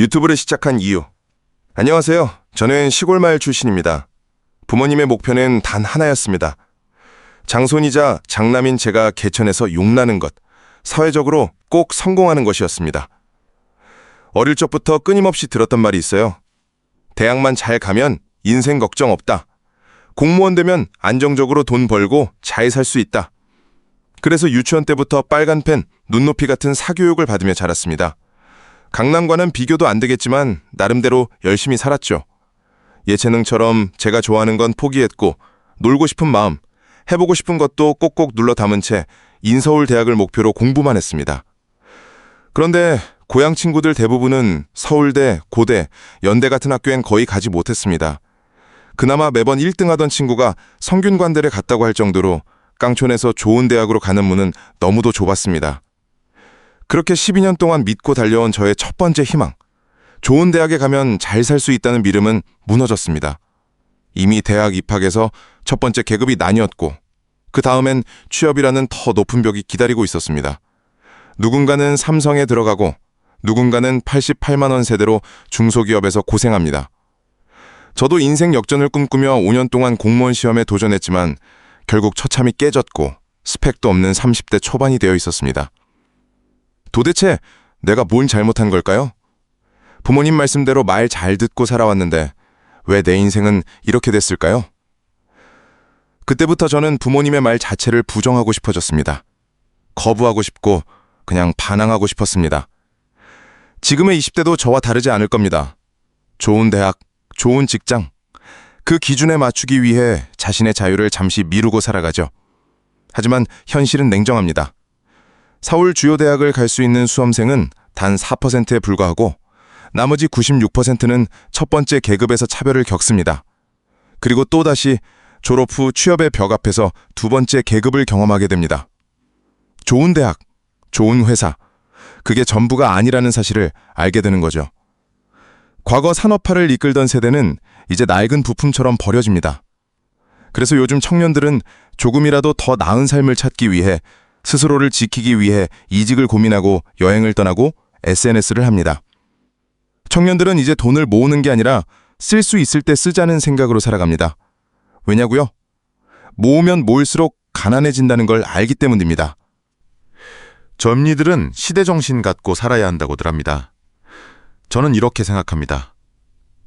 유튜브를 시작한 이유. 안녕하세요. 저는 시골 마을 출신입니다. 부모님의 목표는 단 하나였습니다. 장손이자 장남인 제가 개천에서 용나는 것, 사회적으로 꼭 성공하는 것이었습니다. 어릴 적부터 끊임없이 들었던 말이 있어요. 대학만 잘 가면 인생 걱정 없다. 공무원 되면 안정적으로 돈 벌고 잘 살 수 있다. 그래서 유치원 때부터 빨간 펜, 눈높이 같은 사교육을 받으며 자랐습니다. 강남과는 비교도 안 되겠지만 나름대로 열심히 살았죠. 예체능처럼 제가 좋아하는 건 포기했고 놀고 싶은 마음, 해보고 싶은 것도 꼭꼭 눌러 담은 채 인서울 대학을 목표로 공부만 했습니다. 그런데 고향 친구들 대부분은 서울대, 고대, 연대 같은 학교엔 거의 가지 못했습니다. 그나마 매번 1등하던 친구가 성균관대를 갔다고 할 정도로 깡촌에서 좋은 대학으로 가는 문은 너무도 좁았습니다. 그렇게 12년 동안 믿고 달려온 저의 첫 번째 희망, 좋은 대학에 가면 잘 살 수 있다는 믿음은 무너졌습니다. 이미 대학 입학해서 첫 번째 계급이 나뉘었고 그 다음엔 취업이라는 더 높은 벽이 기다리고 있었습니다. 누군가는 삼성에 들어가고 누군가는 88만 원 세대로 중소기업에서 고생합니다. 저도 인생 역전을 꿈꾸며 5년 동안 공무원 시험에 도전했지만 결국 처참히 깨졌고 스펙도 없는 30대 초반이 되어 있었습니다. 도대체 내가 뭘 잘못한 걸까요? 부모님 말씀대로 말 잘 듣고 살아왔는데 왜 내 인생은 이렇게 됐을까요? 그때부터 저는 부모님의 말 자체를 부정하고 싶어졌습니다. 거부하고 싶고 그냥 반항하고 싶었습니다. 지금의 20대도 저와 다르지 않을 겁니다. 좋은 대학, 좋은 직장, 그 기준에 맞추기 위해 자신의 자유를 잠시 미루고 살아가죠. 하지만 현실은 냉정합니다. 서울 주요 대학을 갈 수 있는 수험생은 단 4%에 불과하고 나머지 96%는 첫 번째 계급에서 차별을 겪습니다. 그리고 또다시 졸업 후 취업의 벽 앞에서 두 번째 계급을 경험하게 됩니다. 좋은 대학, 좋은 회사, 그게 전부가 아니라는 사실을 알게 되는 거죠. 과거 산업화를 이끌던 세대는 이제 낡은 부품처럼 버려집니다. 그래서 요즘 청년들은 조금이라도 더 나은 삶을 찾기 위해 스스로를 지키기 위해 이직을 고민하고 여행을 떠나고 SNS를 합니다. 청년들은 이제 돈을 모으는 게 아니라 쓸 수 있을 때 쓰자는 생각으로 살아갑니다. 왜냐고요? 모으면 모을수록 가난해진다는 걸 알기 때문입니다. 젊이들은 시대정신 갖고 살아야 한다고들 합니다. 저는 이렇게 생각합니다.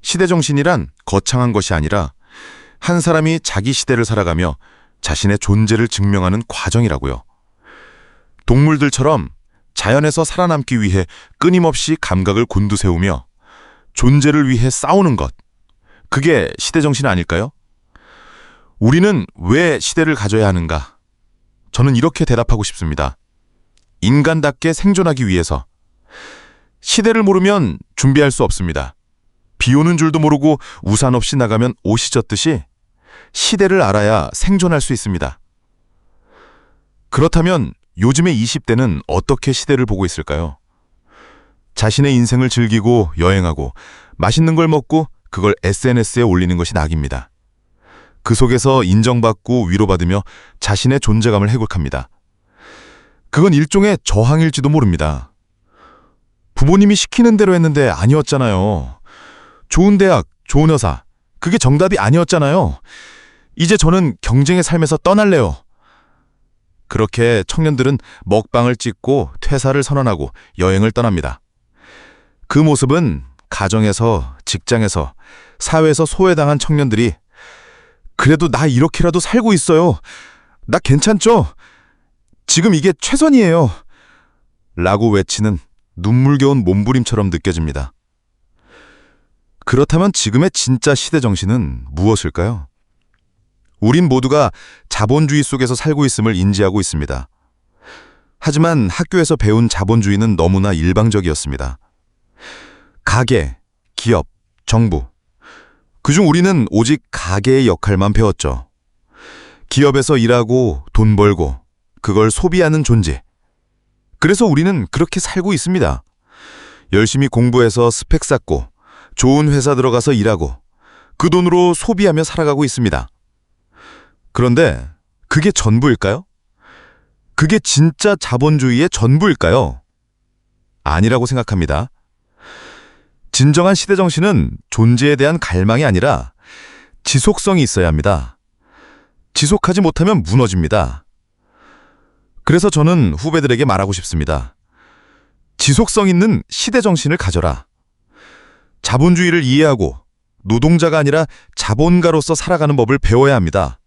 시대정신이란 거창한 것이 아니라 한 사람이 자기 시대를 살아가며 자신의 존재를 증명하는 과정이라고요. 동물들처럼 자연에서 살아남기 위해 끊임없이 감각을 곤두세우며 존재를 위해 싸우는 것, 그게 시대정신 아닐까요? 우리는 왜 시대를 가져야 하는가? 저는 이렇게 대답하고 싶습니다. 인간답게 생존하기 위해서. 시대를 모르면 준비할 수 없습니다. 비 오는 줄도 모르고 우산 없이 나가면 옷이 젖듯이 시대를 알아야 생존할 수 있습니다. 그렇다면 요즘의 20대는 어떻게 시대를 보고 있을까요? 자신의 인생을 즐기고 여행하고 맛있는 걸 먹고 그걸 SNS에 올리는 것이 낙입니다. 그 속에서 인정받고 위로받으며 자신의 존재감을 회복합니다. 그건 일종의 저항일지도 모릅니다. 부모님이 시키는 대로 했는데 아니었잖아요. 좋은 대학, 좋은 회사, 그게 정답이 아니었잖아요. 이제 저는 경쟁의 삶에서 떠날래요. 그렇게 청년들은 먹방을 찍고 퇴사를 선언하고 여행을 떠납니다. 그 모습은 가정에서, 직장에서, 사회에서 소외당한 청년들이 그래도 나 이렇게라도 살고 있어요. 나 괜찮죠? 지금 이게 최선이에요. 라고 외치는 눈물겨운 몸부림처럼 느껴집니다. 그렇다면 지금의 진짜 시대정신은 무엇일까요? 우린 모두가 자본주의 속에서 살고 있음을 인지하고 있습니다. 하지만 학교에서 배운 자본주의는 너무나 일방적이었습니다. 가게, 기업, 정부. 그중 우리는 오직 가게의 역할만 배웠죠. 기업에서 일하고 돈 벌고 그걸 소비하는 존재. 그래서 우리는 그렇게 살고 있습니다. 열심히 공부해서 스펙 쌓고 좋은 회사 들어가서 일하고 그 돈으로 소비하며 살아가고 있습니다. 그런데 그게 전부일까요? 그게 진짜 자본주의의 전부일까요? 아니라고 생각합니다. 진정한 시대 정신은 존재에 대한 갈망이 아니라 지속성이 있어야 합니다. 지속하지 못하면 무너집니다. 그래서 저는 후배들에게 말하고 싶습니다. 지속성 있는 시대 정신을 가져라. 자본주의를 이해하고 노동자가 아니라 자본가로서 살아가는 법을 배워야 합니다.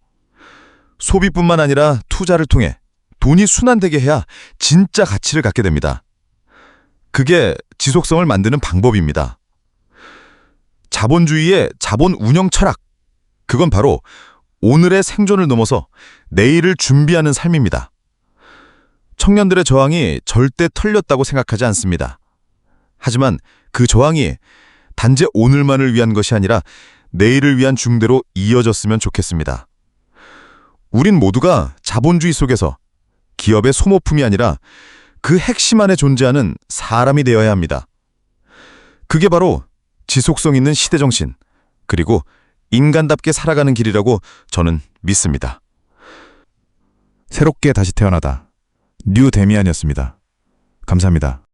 소비뿐만 아니라 투자를 통해 돈이 순환되게 해야 진짜 가치를 갖게 됩니다. 그게 지속성을 만드는 방법입니다. 자본주의의 자본 운영 철학, 그건 바로 오늘의 생존을 넘어서 내일을 준비하는 삶입니다. 청년들의 저항이 절대 털렸다고 생각하지 않습니다. 하지만 그 저항이 단지 오늘만을 위한 것이 아니라 내일을 위한 중대로 이어졌으면 좋겠습니다. 우린 모두가 자본주의 속에서 기업의 소모품이 아니라 그 핵심 안에 존재하는 사람이 되어야 합니다. 그게 바로 지속성 있는 시대정신, 그리고 인간답게 살아가는 길이라고 저는 믿습니다. 새롭게 다시 태어나다. 뉴 데미안이었습니다. 감사합니다.